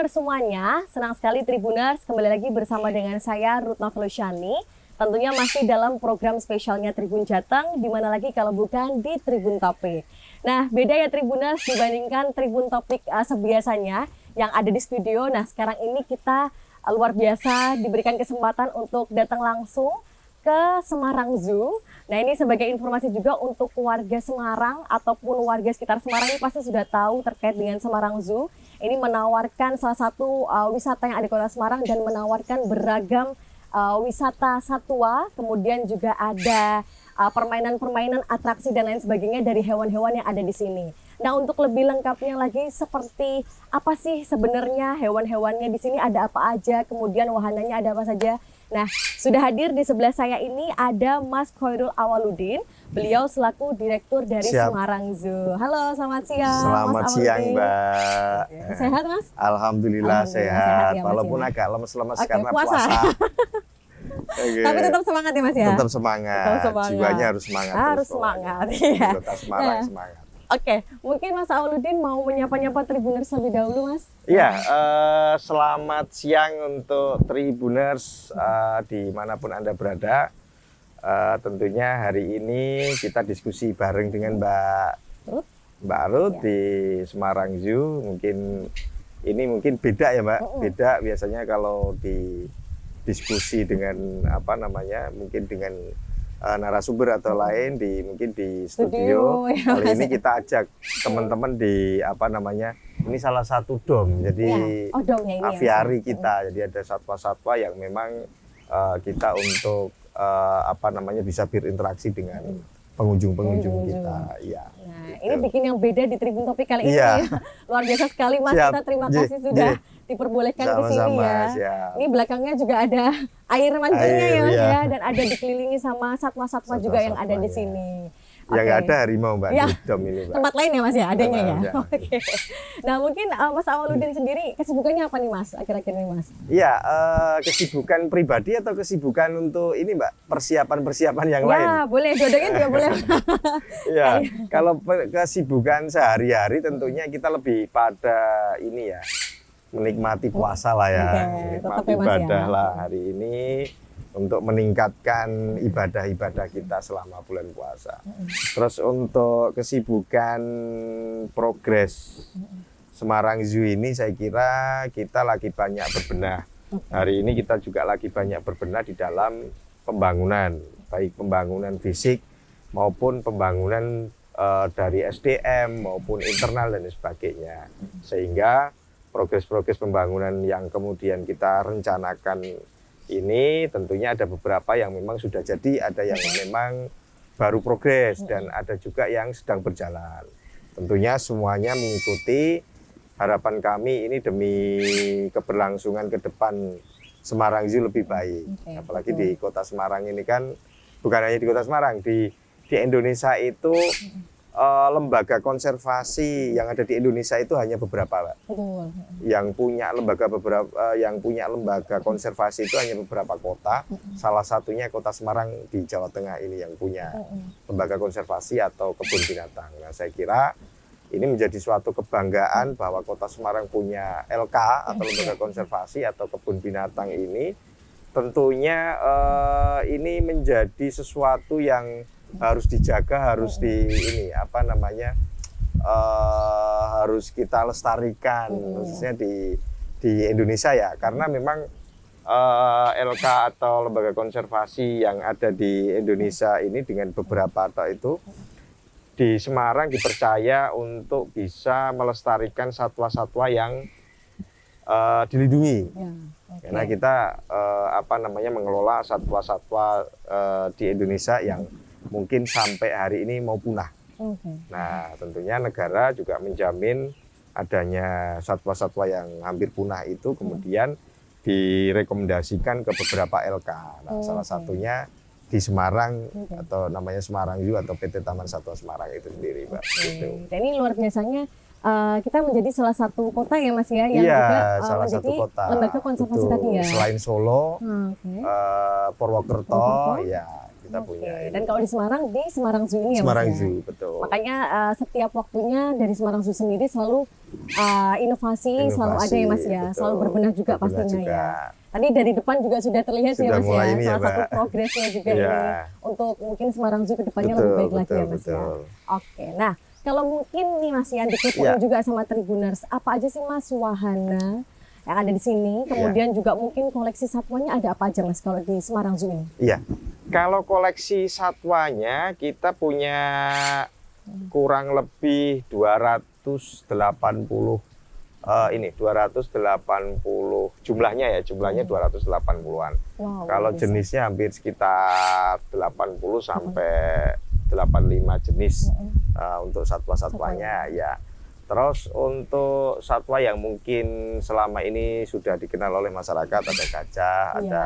Tribuners semuanya, senang sekali Tribuners kembali lagi bersama dengan saya Ruth Novelusyani. Tentunya masih dalam program spesialnya Tribun Jateng, di mana lagi kalau bukan di Tribun Topik. Nah, beda ya Tribuners dibandingkan Tribun Topik sebiasanya yang ada di studio. Nah, sekarang ini kita luar biasa diberikan kesempatan untuk datang langsung ke Semarang Zoo. Nah, ini sebagai informasi juga untuk warga Semarang ataupun warga sekitar Semarang ini pasti sudah tahu terkait dengan Semarang Zoo. Ini menawarkan salah satu wisata yang ada di Kota Semarang dan menawarkan beragam wisata satwa, kemudian juga ada permainan-permainan, atraksi dan lain sebagainya dari hewan-hewan yang ada di sini. Nah, untuk lebih lengkapnya lagi seperti apa sih sebenarnya hewan-hewannya di sini, ada apa aja, kemudian wahananya ada apa saja. Nah, sudah hadir di sebelah saya ini ada Mas Khoirul Awaludin. Beliau selaku Direktur dari Semarang Zoo. Halo, selamat siang. Selamat Mas siang, Awaludin. Mbak. Sehat, Mas? Alhamdulillah sehat. Ya, Mas, Walaupun ya. agak lemes-lemes karena puasa. Okay. Tapi tetap semangat ya, Mas ya? Tetap semangat. Jiwanya harus semangat. Harus semangat, iya. Kota Semarang semangat. Oke, mungkin Mas Awaludin mau menyapa-nyapa Tribuners lebih dahulu, Mas? Iya, selamat siang untuk Tribuners dimanapun Anda berada. Tentunya hari ini kita diskusi bareng dengan Mbak Ruth ya, di Semarang Zoo. Mungkin beda ya, Mbak. Beda biasanya kalau di diskusi dengan mungkin dengan narasumber atau lain mungkin di studio. Ya, kali ini kita ajak teman-teman di ini salah satu dom, jadi ya. Domnya ini aviari kita, jadi ada satwa-satwa yang memang kita untuk bisa berinteraksi dengan pengunjung kita. Iya. Nah, ini bikin yang beda di Tribun Topik kali ini. Iya. Luar biasa sekali, Mas. Siap. Kita terima kasih sudah diperbolehkan ke sini ya. Siap. Ini belakangnya juga ada air mancurnya ya, Mas iya. ya, dan ada dikelilingi sama satwa-satwa juga yang ada di sini. Yang ada harimau, Mbak, ya, di dom ini, Mbak. Tempat lain ya, Mas ya, adanya ya. Ya. Oke. Nah, mungkin Mas Awaludin sendiri kesibukannya apa nih, Mas? Akhir-akhir ini, Mas? Iya, kesibukan pribadi atau kesibukan untuk ini, Mbak, persiapan yang lain? Ya, boleh, dua-duanya juga boleh. Iya, kalau kesibukan sehari-hari tentunya kita lebih pada ini ya, menikmati puasa lah ya, menikmati ibadah lah hari ini untuk meningkatkan ibadah-ibadah kita selama bulan puasa. Terus untuk kesibukan progres Semarang Zoo ini saya kira kita lagi banyak berbenah. Hari ini kita juga lagi banyak berbenah di dalam pembangunan, baik pembangunan fisik maupun pembangunan dari SDM maupun internal dan sebagainya. Sehingga progres-progres pembangunan yang kemudian kita rencanakan ini tentunya ada beberapa yang memang sudah jadi, ada yang memang baru progres, dan ada juga yang sedang berjalan. Tentunya semuanya mengikuti harapan kami ini demi keberlangsungan ke depan Semarang Zoo lebih baik. Apalagi di Kota Semarang ini kan, bukan hanya di Kota Semarang, di Indonesia itu lembaga konservasi yang ada di Indonesia itu hanya beberapa, Pak. Yang punya lembaga konservasi itu hanya beberapa kota. Salah satunya Kota Semarang di Jawa Tengah ini yang punya lembaga konservasi atau kebun binatang. Nah, saya kira ini menjadi suatu kebanggaan bahwa Kota Semarang punya LK atau lembaga konservasi atau kebun binatang ini. Tentunya ini menjadi sesuatu yang harus dijaga, harus harus kita lestarikan, khususnya di Indonesia ya, karena memang LK atau lembaga konservasi yang ada di Indonesia ini dengan beberapa atau itu di Semarang dipercaya untuk bisa melestarikan satwa-satwa yang dilindungi. Karena kita mengelola satwa-satwa di Indonesia yang mungkin sampai hari ini mau punah. Nah, tentunya negara juga menjamin adanya satwa-satwa yang hampir punah itu kemudian direkomendasikan ke beberapa LK. Nah, salah satunya di Semarang atau namanya Semarang Zoo atau PT Taman Satwa Semarang itu sendiri, Mbak. Gitu. Dan ini luar biasanya kita menjadi salah satu kota ya, Mas ya, yang juga salah satu kota lembaga konservasi tadi ya. Selain Solo, Purwokerto, ya kita punya. Dan kalau di Semarang Zoo ini ya, Semarang Mas, Zoo, ya? betul. Makanya setiap waktunya dari Semarang Zoo sendiri selalu inovasi selalu ada ya Mas ya, betul. selalu berbenah juga Berbenah pastinya juga. ya. Tadi dari depan juga sudah terlihat sih ya Sudah Mas mulai ya, ini ya, salah satu Mbak. progresnya juga Iya. ini untuk mungkin Semarang Zoo ke depannya Betul, lebih baik lagi betul, ya Mas ya. betul. Oke, nah kalau mungkin nih Mas yang dikepoin Iya. juga sama Tribuners, apa aja sih Mas wahana yang ada di sini? Kemudian juga mungkin koleksi satwanya ada apa aja Mas kalau di Semarang Zoo ini? Iya, kalau koleksi satwanya kita punya kurang lebih 280 280 jumlahnya ya, jumlahnya 280-an. Wow, Kalau luar biasa. jenisnya hampir sekitar 80 sampai 85 jenis untuk satwa-satwanya ya. Terus untuk satwa yang mungkin selama ini sudah dikenal oleh masyarakat, ada gajah, ada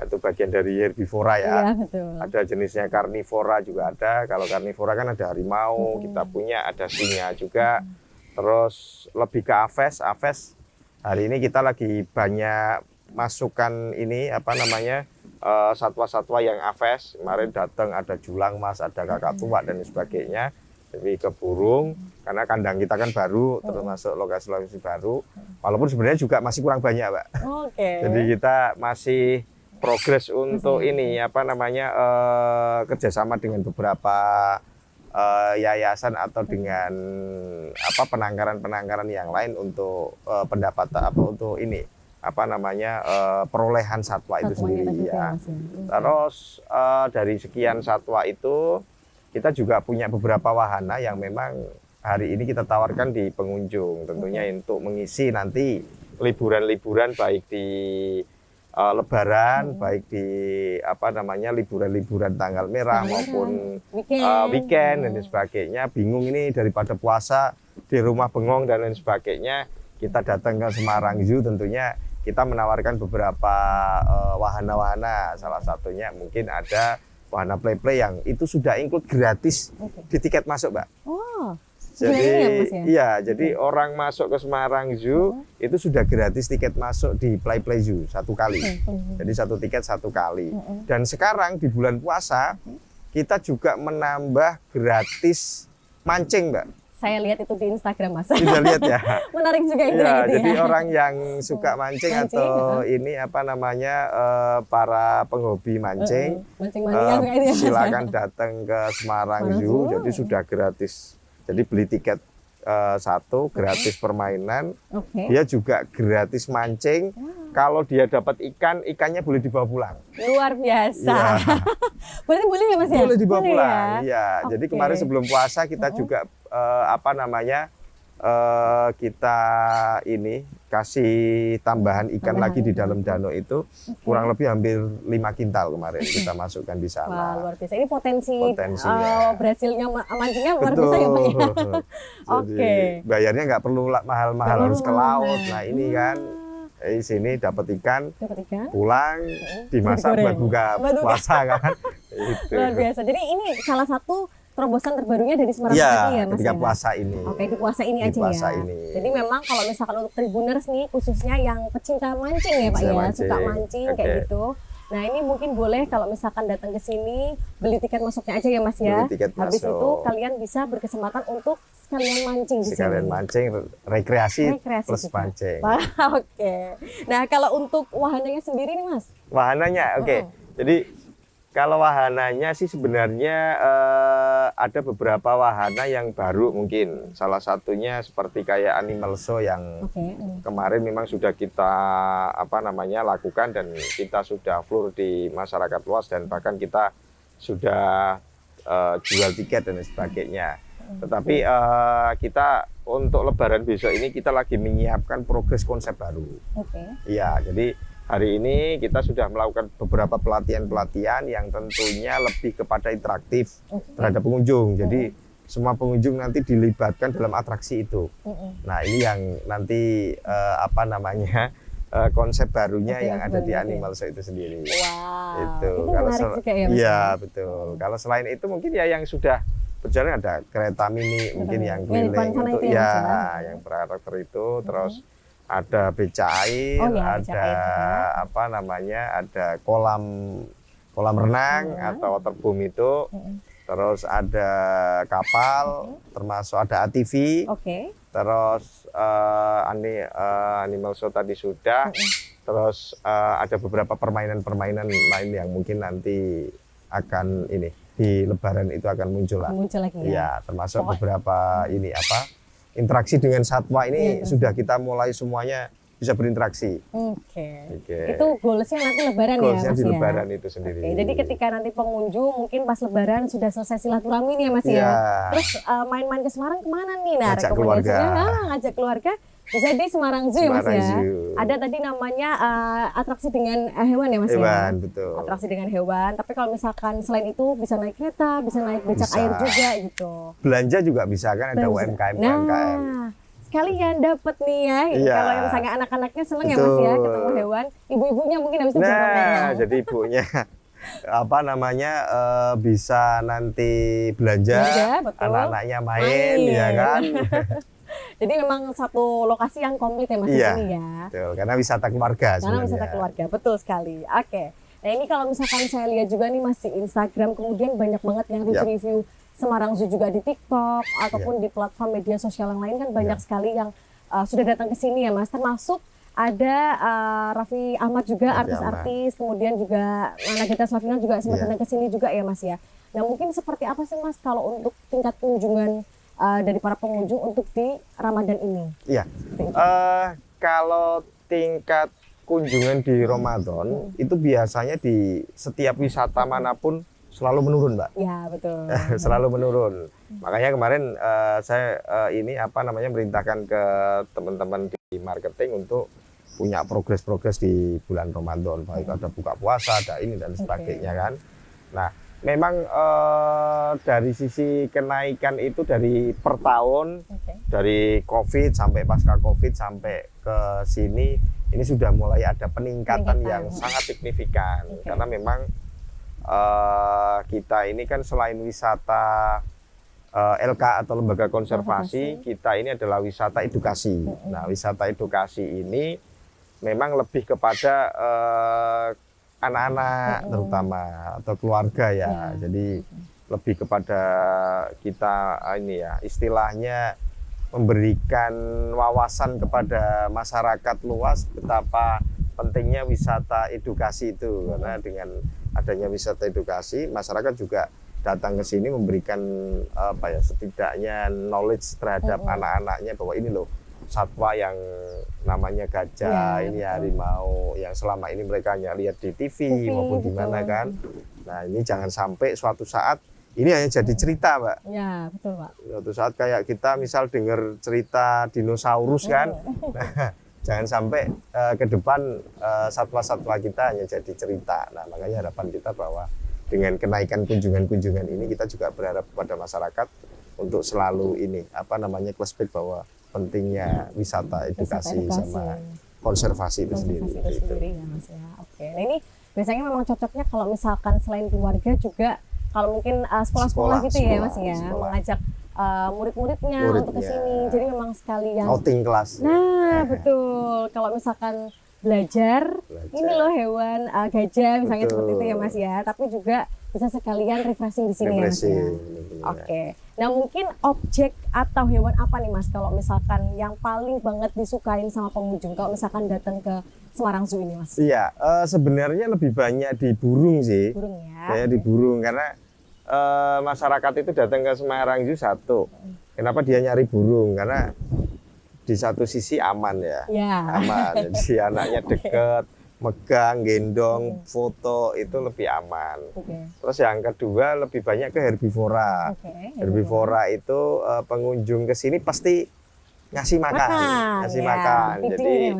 itu bagian dari herbivora ya. Iya, betul. Ada jenisnya karnivora juga ada. Kalau karnivora kan ada harimau, kita punya, ada singa juga. Terus lebih ke aves. Hari ini kita lagi banyak masukkan ini satwa-satwa yang aves. Kemarin datang ada julang mas, ada kakak tua dan sebagainya. Lebih ke burung karena kandang kita kan baru, termasuk lokasi-lokasi baru. Walaupun sebenarnya juga masih kurang banyak, Mbak. Oke. Jadi kita masih progres untuk ini kerjasama dengan beberapa yayasan atau dengan penangkaran yang lain untuk pendapatan untuk ini perolehan satwa itu sendiri ya. Terus dari sekian satwa itu kita juga punya beberapa wahana yang memang hari ini kita tawarkan di pengunjung, tentunya untuk mengisi nanti liburan-liburan baik di Lebaran, baik di liburan-liburan tanggal merah maupun weekend dan sebagainya. Bingung ini daripada puasa di rumah bengong dan lain sebagainya, kita datang ke Semarang Zoo, tentunya kita menawarkan beberapa wahana-wahana. Salah satunya mungkin ada wahana play-play yang itu sudah include gratis di tiket masuk, Mbak. Oh. Jadi jadi orang masuk ke Semarang Zoo itu sudah gratis tiket masuk di Play Zoo satu kali. Jadi satu tiket satu kali. Dan sekarang di bulan puasa kita juga menambah gratis mancing, Mbak. Saya lihat itu di Instagram Mas. Sudah lihat ya. Menarik juga itu Ya, gitu jadi ya. orang yang suka mancing atau ini para penghobi mancing, Mancing-mancing kayak itu ya, Mas, ya. silakan datang ke Semarang Zoo. Jadi sudah gratis. Jadi beli tiket satu gratis permainan, dia juga gratis mancing. Kalau dia dapat ikan, ikannya boleh dibawa pulang. Luar biasa. Ya. Berarti boleh ya Mas ya? Boleh dibawa pulang. Ya? Iya. Jadi kemarin sebelum puasa kita juga kita ini kasih tambahan ikan lagi di dalam danau itu kurang lebih hampir 5 kintal kemarin kita masukkan di sana. Wah, luar biasa. Ini Potensinya. berhasilnya mancingnya luar biasa ya Pak ya. Jadi bayarnya nggak perlu mahal-mahal harus ke laut. Nah ini kan di sini dapat ikan, pulang dimasak buat buka puasa kan. Itu. Luar biasa. Jadi ini salah satu terobosan terbarunya dari Semarang ya, ya Mas ketika ya? puasa ini. Oke, di puasa ini di aja puasa ya. Ini. Jadi memang kalau misalkan untuk Tribuners nih khususnya yang pecinta mancing ya Pak ya, suka mancing kayak gitu. Nah ini mungkin boleh kalau misalkan datang ke sini beli tiket masuknya aja ya Mas ya. Habis itu kalian bisa berkesempatan untuk sekalian mancing di sini. Sekalian mancing, rekreasi plus juga. Mancing. Oke. Nah kalau untuk wahananya sendiri nih Mas? Wahananya, Jadi kalau wahananya sih sebenarnya ada beberapa wahana yang baru mungkin. Salah satunya seperti kayak animal show yang kemarin memang sudah kita lakukan dan kita sudah floor di masyarakat luas dan bahkan kita sudah jual tiket dan sebagainya. Tetapi kita untuk Lebaran besok ini kita lagi menyiapkan progres konsep baru. Iya, jadi hari ini kita sudah melakukan beberapa pelatihan-pelatihan yang tentunya lebih kepada interaktif terhadap pengunjung. Jadi semua pengunjung nanti dilibatkan dalam atraksi itu. Nah ini yang nanti konsep barunya yang ada di Animal Show itu sendiri. Wow. Itu kalau juga ya Mas? Iya betul. Kalau selain itu mungkin ya yang sudah berjalan ada kereta mini mungkin yang keliling untuk yang berkarakter itu terus. Ada beca air, ada kolam renang atau waterboom itu, terus ada kapal, termasuk ada ATV, terus animal show tadi sudah, terus ada beberapa permainan-permainan lain yang mungkin nanti akan ini di Lebaran itu akan muncul lah. Muncul lagi ya. Ya, termasuk beberapa ini interaksi dengan satwa ini sudah kita mulai semuanya bisa berinteraksi. Itu goalsnya nanti Lebaran goalsnya ya Mas di ya? Lebaran itu sendiri. Jadi ketika nanti pengunjung mungkin pas Lebaran sudah selesai silaturahmi nih ya Mas ya. Terus main-main ke Semarang kemana nih? Nah, ngajak keluarga. Ngajak keluarga bisa di Semarang Zoo ya Mas ya. Ada tadi namanya atraksi dengan hewan ya Mas ya. Hewan, betul. Atraksi dengan hewan. Tapi kalau misalkan selain itu bisa naik kereta, bisa naik becak air juga gitu. Belanja juga bisa kan ada UMKM. Sekalian dapat nih ya. Kalau yang misalnya anak-anaknya seneng ya Mas ya ketemu hewan, ibu-ibunya mungkin habis itu jadi ibunya bisa nanti belanja anak-anaknya main ya kan. Jadi memang satu lokasi yang komplit ya Mas di sini ya. Betul, karena wisata keluarga sebenarnya. Karena wisata keluarga, betul sekali. Nah ini kalau misalkan saya lihat juga nih Mas di Instagram, kemudian banyak banget yang review Semarang Zoo juga di TikTok ataupun di platform media sosial yang lain kan banyak sekali yang sudah datang ke sini ya Mas. Termasuk ada Raffi Ahmad juga, artis-artis, kemudian juga Nagita Slavina juga sempat datang ke sini juga ya Mas ya. Nah mungkin seperti apa sih Mas kalau untuk tingkat kunjungan dari para pengunjung untuk di Ramadan ini? Iya, kalau tingkat kunjungan di Ramadan itu biasanya di setiap wisata manapun selalu menurun, Mbak. Ya betul. Selalu menurun. Makanya kemarin saya merintahkan ke teman-teman di marketing untuk punya progres-progres di bulan Ramadan, baik ada buka puasa, ada ini dan sebagainya kan. Nah, memang dari sisi kenaikan itu dari per tahun, dari COVID sampai pasca COVID sampai ke sini, ini sudah mulai ada peningkatan yang sangat signifikan. Karena memang kita ini kan selain wisata LK atau lembaga konservasi, kita ini adalah wisata edukasi. Nah, wisata edukasi ini memang lebih kepada anak-anak terutama atau keluarga ya. Jadi lebih kepada kita ini ya, istilahnya memberikan wawasan kepada masyarakat luas betapa pentingnya wisata edukasi itu. Karena dengan adanya wisata edukasi, masyarakat juga datang ke sini memberikan setidaknya knowledge terhadap anak-anaknya bahwa ini loh satwa yang namanya gajah, ini harimau yang selama ini mereka hanya lihat di TV maupun di mana kan. Nah, ini jangan sampai suatu saat ini hanya jadi cerita, Mbak. Ya, betul, Pak. Suatu saat kayak kita misal dengar cerita dinosaurus kan. Nah, jangan sampai ke depan satwa-satwa kita hanya jadi cerita. Nah, makanya harapan kita bahwa dengan kenaikan kunjungan-kunjungan ini kita juga berharap kepada masyarakat untuk selalu flashback bahwa pentingnya wisata edukasi sama konservasi itu sendiri. Ya, Mas ya. Oke. Nah, ini biasanya memang cocoknya kalau misalkan selain keluarga juga kalau mungkin sekolah-sekolah gitu ya, Mas ya, mengajak murid-muridnya untuk ke sini. Jadi memang sekalian outing kelas. Nah, betul. Kalau misalkan belajar, ini loh hewan gajah misalnya seperti itu ya Mas ya, tapi juga bisa sekalian refreshing di sini ya Mas ya. Oke. Nah, mungkin objek atau hewan apa nih Mas kalau misalkan yang paling banget disukain sama pengunjung kalau misalkan datang ke Semarang Zoo ini Mas? Iya, sebenarnya lebih banyak di burung sih. Burung ya. Ya, di burung karena masyarakat itu datang ke Semarang Zoo satu. Kenapa dia nyari burung? Karena di satu sisi aman ya. Aman. Jadi anaknya deket, megang, gendong, foto itu lebih aman. Terus yang kedua lebih banyak ke herbivora. Herbivora itu pengunjung ke sini pasti ngasih makan. Jadi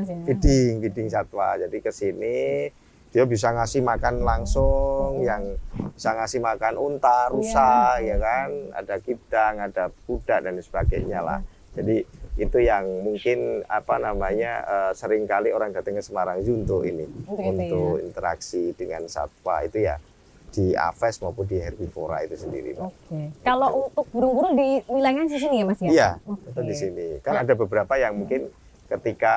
feeding satwa. Jadi ke sini dia bisa ngasih makan langsung, yang bisa ngasih makan unta, rusa, ya kan, ada kidang, ada kuda dan sebagainya lah. Jadi itu yang mungkin seringkali orang datang ke Semarang Zoo untuk ini, untuk interaksi dengan satwa itu ya di aves maupun di herbivora itu sendiri. Kalau untuk burung-burung di wilayahnya di sini ya Mas ya? Iya, itu di sini. Kan ada beberapa yang mungkin ketika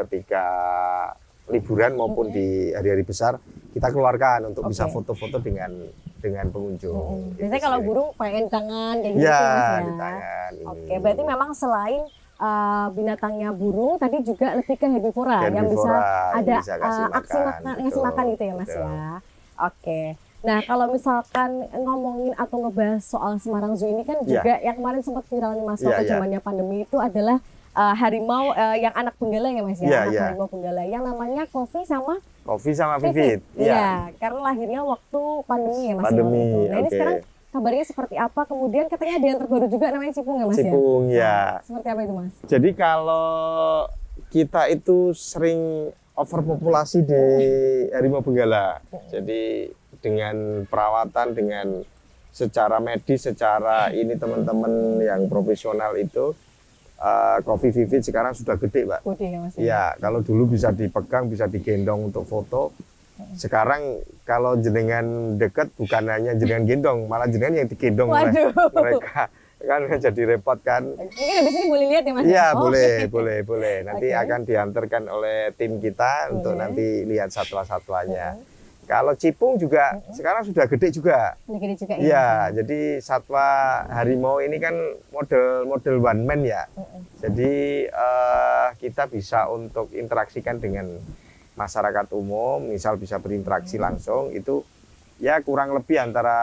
ketika liburan maupun di hari-hari besar kita keluarkan untuk bisa foto-foto dengan dengan pengunjung. Biasanya Itu kalau sih. burung pengen tangan kayak gitu Ya, ya, Mas ya. di tangan. Oke, berarti memang selain binatangnya burung, tadi juga lebih ke herbivora yang bisa Herbivora, yang ada bisa kasih aksi makan, makan, ngasih betul, makan gitu ya Mas betul. ya. Oke. Nah, kalau misalkan ngomongin atau ngebahas soal Semarang Zoo ini kan Iya. juga yang kemarin sempat viral nih Mas Iya, waktu iya. zamannya pandemi itu adalah harimau yang anak benggala ya Mas ya, Iya, anak iya. harimau benggala yang namanya Kofi sama Kopi sama Vivit. Vivit. Iya, karena lahirnya waktu pandemi ya Mas. Pandemi, ya, waktu itu. Nah, ini oke. sekarang kabarnya seperti apa? Kemudian katanya ada yang terbaru juga namanya Cipung ya Mas Cipung, ya? ya. Nah, seperti apa itu Mas? Jadi kalau kita itu sering overpopulasi di harimau benggala. Jadi dengan perawatan, dengan secara medis, secara ini teman-teman yang profesional itu, Kopi Vivit sekarang sudah gede, Pak. Gede ya Mas? Iya, kalau dulu bisa dipegang, bisa digendong untuk foto. Sekarang kalau jenengan dekat bukan hanya jenengan gendong, malah jenengan yang digendong oleh Waduh. mereka. Kan jadi repot kan. Mungkin habis ini boleh lihat ya Mas? Iya, Oh, boleh, oke. boleh. Nanti Oke. akan diantarkan oleh tim kita untuk Boleh. nanti lihat satwa-satwanya. Kalau Cipung juga sekarang sudah gede juga. Ini gede juga ya. Iya, jadi satwa harimau ini kan model one man ya. Jadi kita bisa untuk interaksikan dengan masyarakat umum, misal bisa berinteraksi langsung itu ya kurang lebih antara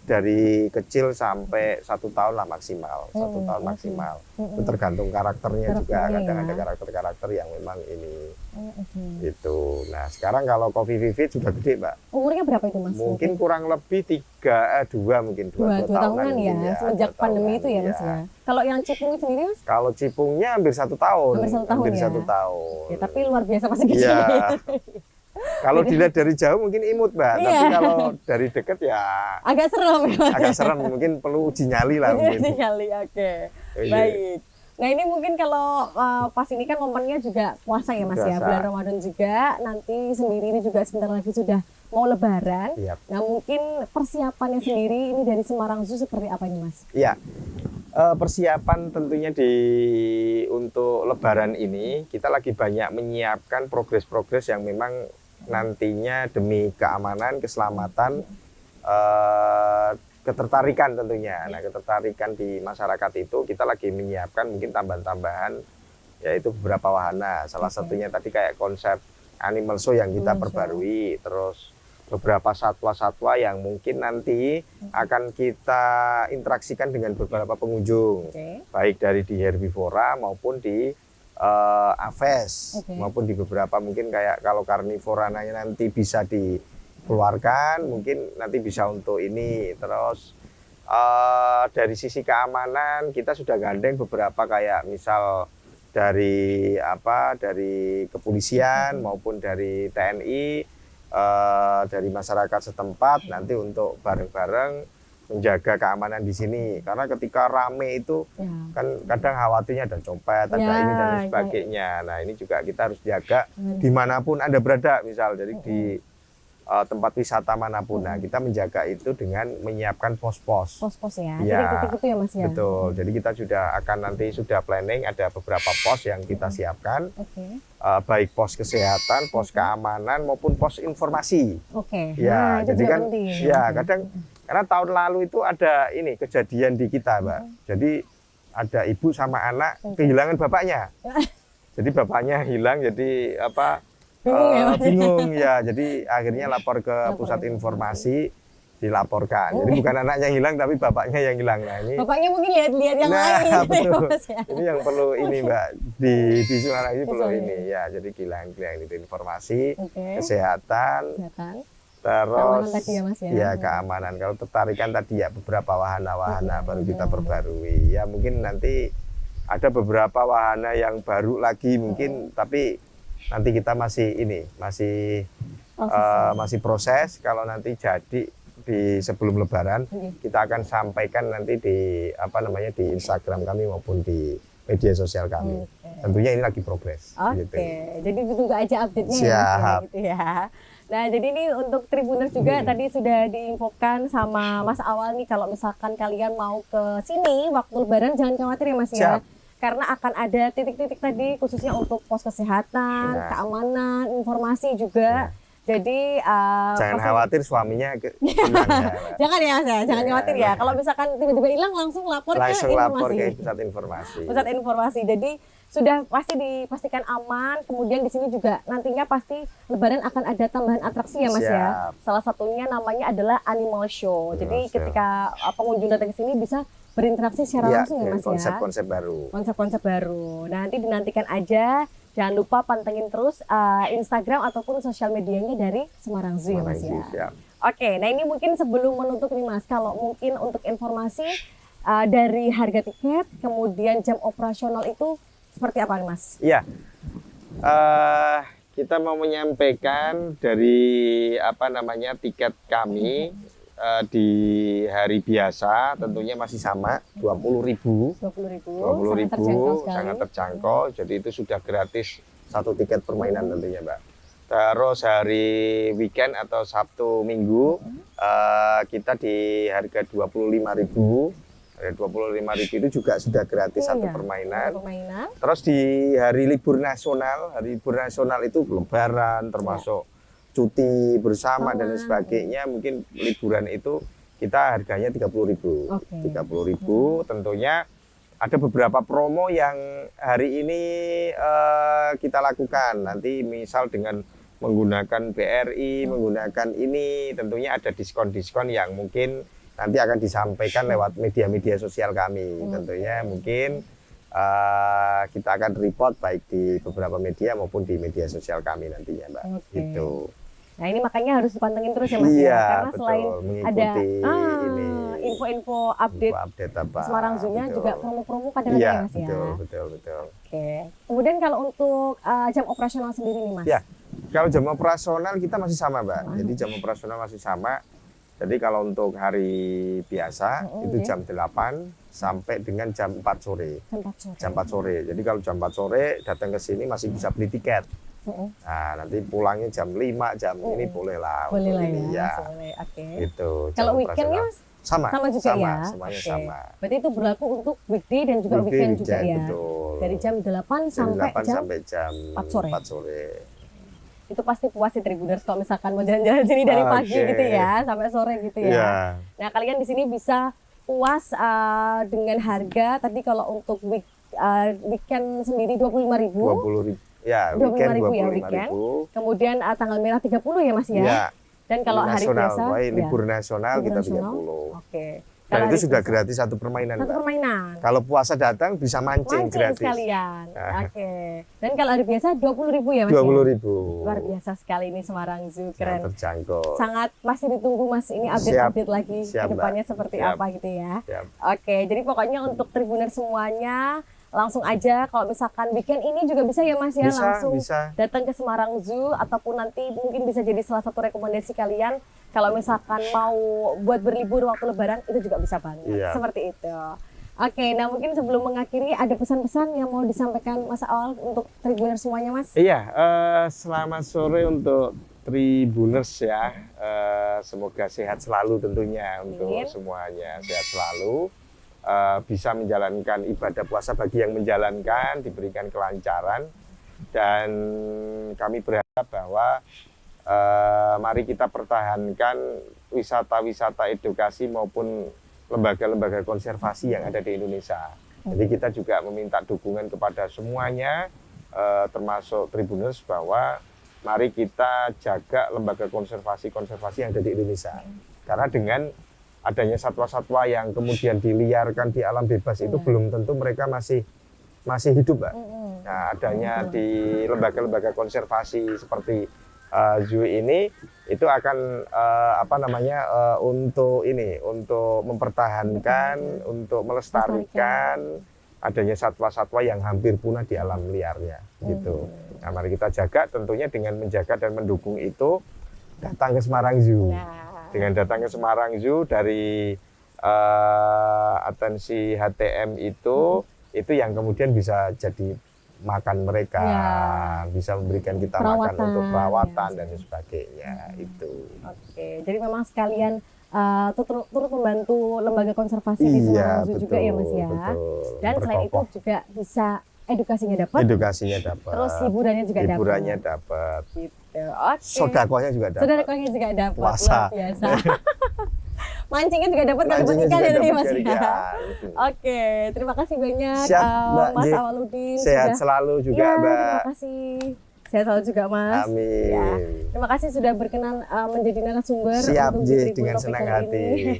dari kecil sampai 1 tahun lah maksimal, 1 tahun maksimal. Itu tergantung karakternya juga, Karakternya kadang ya. ada karakter-karakter yang memang ini Oke. itu. Nah sekarang kalau Kopi Vivit sudah gede, Mbak. Umurnya berapa itu Mas? Mungkin kurang lebih 2 mungkin dua tahunan tahunan ya, mungkin semenjak 2 pandemi tahunan, itu ya Mas ya. Kalau yang Cipung sendiri Mas? Kalau Cipungnya hampir 1 tahun, Hampir 1 tahun hampir ya. 1 tahun. Ya, tapi luar biasa masih kecil. Iya. Kalau dilihat dari jauh mungkin imut, Mbak. Tapi Iya. kalau dari dekat ya Agak serem ya Mas. agak serem, mungkin perlu uji nyali lah Iya mungkin. sekali, oke. Iya. Baik. Nah ini mungkin kalau pas ini kan momennya juga puasa ya Mas ya, Puasa. bulan Ramadan juga. Nanti sendiri ini juga sebentar lagi sudah mau Lebaran. Iya. Nah mungkin persiapannya sendiri ini dari Semarang Zoo seperti apa nih Mas? Iya. Persiapan tentunya untuk Lebaran ini kita lagi banyak menyiapkan progres-progres yang memang nantinya demi keamanan, keselamatan, ketertarikan tentunya. Nah, ketertarikan di masyarakat itu kita lagi menyiapkan mungkin tambahan-tambahan, yaitu beberapa wahana. Salah satunya tadi kayak konsep animal show yang kita Animal show. perbarui, terus beberapa satwa-satwa yang mungkin nanti akan kita interaksikan dengan beberapa pengunjung, Oke. baik dari di herbivora maupun di aves, Oke. maupun di beberapa mungkin kayak kalau karnivora nanti bisa dikeluarkan, mungkin nanti bisa untuk ini. Terus dari sisi keamanan kita sudah gandeng beberapa kayak misal dari kepolisian maupun dari TNI, dari masyarakat setempat nanti untuk bareng-bareng menjaga keamanan di sini, karena ketika rame itu Ya. kan kadang khawatirnya ada copet, ada Ya, ini dan lain ya. sebagainya. Nah ini juga kita harus jaga dimanapun Anda berada, misal jadi di tempat wisata manapun. Nah kita menjaga itu dengan menyiapkan pos-pos. Pos-pos ya, Iya, titik-titik itu ya Mas ya? Betul, jadi kita sudah planning ada beberapa pos yang kita siapkan, Oke. baik pos kesehatan, pos keamanan maupun pos informasi. Oke. Ya, Nah, itu jadi juga kan, penting. ya kadang karena tahun lalu itu ada ini kejadian di kita, Mbak. Jadi ada ibu sama anak kehilangan bapaknya. Jadi bapaknya hilang, jadi Bingung ya, Mas? bingung ya. Jadi akhirnya lapor ke pusat informasi, dilaporkan. Jadi bukan anaknya yang hilang, tapi bapaknya yang hilang. Nah ini, Bapaknya mungkin lihat-lihat yang lain gitu ya betul. Mas ya? Ini yang perlu ini, Mbak, di Semarang ini perlu Betul. ini ya. Jadi kehilangan itu informasi, Oke. kesehatan. Kelihatan. Terus Keamanan tadi ya, Mas, ya? keamanan. Kalau tertarikan tadi ya beberapa wahana-wahana baru kita perbarui. Ya mungkin nanti ada beberapa wahana yang baru lagi mungkin, tapi nanti kita masih proses. Kalau nanti jadi sebelum Lebaran kita akan sampaikan nanti di di Instagram kami maupun di media sosial kami. Tentunya ini lagi progres. Oke, Gitu. jadi ditunggu aja update-nya ya, Mas, Siap. gitu ya. Nah, jadi ini untuk Tribuners juga tadi sudah diinfokan sama Mas Awal nih, kalau misalkan kalian mau ke sini waktu Lebaran jangan khawatir ya Mas ya. Siap. Karena akan ada titik-titik tadi khususnya untuk pos kesehatan, Ya. keamanan, informasi juga. Jadi Jangan pasti- khawatir suaminya hilang ya, Mbak. Jangan ya Mas ya, jangan Ya. khawatir ya. Kalau misalkan tiba-tiba hilang langsung lapor Langsung ke lapor informasi. ke pusat informasi. Pusat informasi. Jadi sudah pasti dipastikan aman. Kemudian di sini juga nantinya pasti Lebaran akan ada tambahan atraksi ya Mas ya. Siap. Salah satunya namanya adalah animal show. Jadi Animal show. ketika pengunjung datang ke sini bisa berinteraksi secara Iya, langsung ya dengan Mas ya. konsep-konsep baru. Konsep-konsep baru. Nah, nanti dinantikan aja. Jangan lupa pantengin terus Instagram ataupun sosial medianya dari Semarang Zoo ya Semarang Mas Zoo, ya. siap. Oke, nah ini mungkin sebelum menutup nih Mas, kalau mungkin untuk informasi dari harga tiket, kemudian jam operasional itu seperti apa nih Mas? Iya. Kita mau menyampaikan dari tiket kami di hari biasa tentunya masih sama 20.000. 20.000, Sangat terjangkau. Jadi itu sudah gratis satu tiket permainan tentunya, Mbak. Terus hari weekend atau Sabtu Minggu kita di harga 25.000. Harga 25.000 itu juga sudah gratis satu permainan. Terus di hari libur nasional itu Lebaran termasuk cuti bersama dan lain sebagainya, mungkin liburan itu kita harganya 30.000. 30.000 tentunya ada beberapa promo yang hari ini kita lakukan. Nanti misal dengan menggunakan BRI, menggunakan ini tentunya ada diskon-diskon yang mungkin nanti akan disampaikan lewat media-media sosial kami. Tentunya mungkin kita akan report baik di beberapa media maupun di media sosial kami nantinya, Mbak. Gitu. Nah ini makanya harus dipantengin terus ya Mas Iya, ya, karena betul. selain ada ini info-info update apa Semarang Zoo-nya betul. juga promo-promo kadang-kadang Iya, ya Mas ya. betul. Oke. Kemudian kalau untuk jam operasional sendiri nih Mas? Ya, kalau jam operasional kita masih sama, Mbak. Jadi jam operasional masih sama. Jadi kalau untuk hari biasa itu jam 8 sampai dengan jam 4 sore. Jam 4 sore. Jadi kalau jam 4 sore datang ke sini masih bisa beli tiket. Nah, nanti pulangnya jam 5 jam ini boleh lah. Boleh lah ini, ya. ya. Boleh. Oke. Gitu. Kalau jam weekendnya operasional. Mas? Sama juga ya? Semuanya Oke. sama. Berarti itu berlaku untuk weekday dan juga weekend juga ya? Betul. Dari jam 8 Dari sampai 8 jam sampai jam 4 sore. 4 sore. Itu pasti puas sih Tribuners kalau misalkan mau jalan-jalan sini dari pagi Oke. gitu ya sampai sore gitu ya. Iya. Nah kalian di sini bisa puas dengan harga tadi kalau untuk weekend sendiri 25.000. 20.000. Ya, weekend 25.000 ya weekend. Kemudian tanggal merah 30 ya Mas ya. Ya. Dan kalau hari nasional, biasa libur nasional libur kita nasional. 30. Oke. Dan Kalau itu hari sudah biasa, gratis satu permainan, satu Mbak. permainan. Kalau puasa datang bisa mancing gratis. sekalian. Nah. Oke. Dan kalau hari biasa 20.000 ya Mas. 20.000. Luar biasa sekali ini Semarang Zoo, keren. Terjangkau. Sangat masih ditunggu Mas ini update-update lagi Siap, ke depannya Mbak. seperti Siap. apa gitu ya. Siap. Oke, jadi pokoknya untuk Tribuners semuanya langsung aja kalau misalkan weekend ini juga bisa ya Mas ya, langsung bisa. datang ke Semarang Zoo ataupun nanti mungkin bisa jadi salah satu rekomendasi kalian kalau misalkan mau buat berlibur waktu Lebaran itu juga bisa banget. Iya. Seperti itu. Oke, nah mungkin sebelum mengakhiri ada pesan-pesan yang mau disampaikan Mas Awal untuk Tribuners semuanya Mas? Iya, selamat sore untuk Tribuners ya. Semoga sehat selalu tentunya untuk semuanya, sehat selalu. Bisa menjalankan ibadah puasa bagi yang menjalankan, diberikan kelancaran. Dan kami berharap bahwa mari kita pertahankan wisata-wisata edukasi maupun lembaga-lembaga konservasi yang ada di Indonesia. Jadi kita juga meminta dukungan kepada semuanya, termasuk Tribuners, bahwa mari kita jaga lembaga konservasi-konservasi yang ada di Indonesia. Karena dengan adanya satwa-satwa yang kemudian diliarkan di alam bebas itu belum tentu mereka masih hidup, Mbak. Nah, adanya di lembaga-lembaga konservasi seperti zoo ini itu akan untuk mempertahankan, untuk melestarikan adanya satwa-satwa yang hampir punah di alam liarnya gitu. Nah, mari kita jaga tentunya dengan menjaga dan mendukung itu, datang ke Semarang Zoo. Dengan datang ke Semarang Zoo dari atensi HTM itu yang kemudian bisa jadi makan mereka, bisa memberikan kita makan untuk perawatan dan sebagainya itu. Oke, jadi memang sekalian turut membantu lembaga konservasi di Semarang Zoo juga ya Mas ya. Betul. Dan selain itu juga bisa edukasinya dapat. Edukasinya dapat. Terus hiburannya juga dapat. Hiburannya dapat. Gitu. Oke. Sodakohnya juga dapat. Sodakohnya juga dapat. Puasa. Luar biasa. Mancingnya juga dapat kalau Mancingnya ikan juga ya tadi dapat Mas dari ya. ikan. Oke, terima kasih banyak Siap, Mbak Mas J. Awaludin Sehat sudah. selalu juga, Ya, Mbak. terima kasih. Sehat selalu juga Mas. Amin. Ya, terima kasih sudah berkenan menjadi narasumber Siap, untuk J, di Tribun dengan Topik senang kali hati. ini.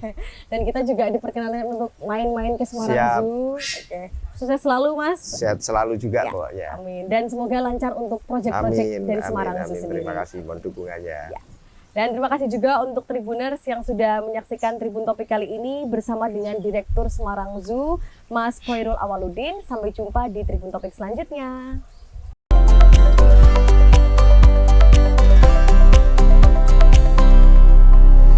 Dan kita juga diperkenalkan untuk main-main ke Semarang Siap. Zoo. Oke. Sukses selalu Mas. Sehat selalu juga Ya, kok ya. Amin. Dan semoga lancar untuk proyek-proyek Amin, dari Semarang amin, Zoo amin. sendiri. Terima kasih mohon dukungannya. Ya. Dan terima kasih juga untuk Tribuners yang sudah menyaksikan Tribun Topik kali ini bersama dengan Direktur Semarang Zoo, Mas Khoirul Awaludin. Sampai jumpa di Tribun Topik selanjutnya.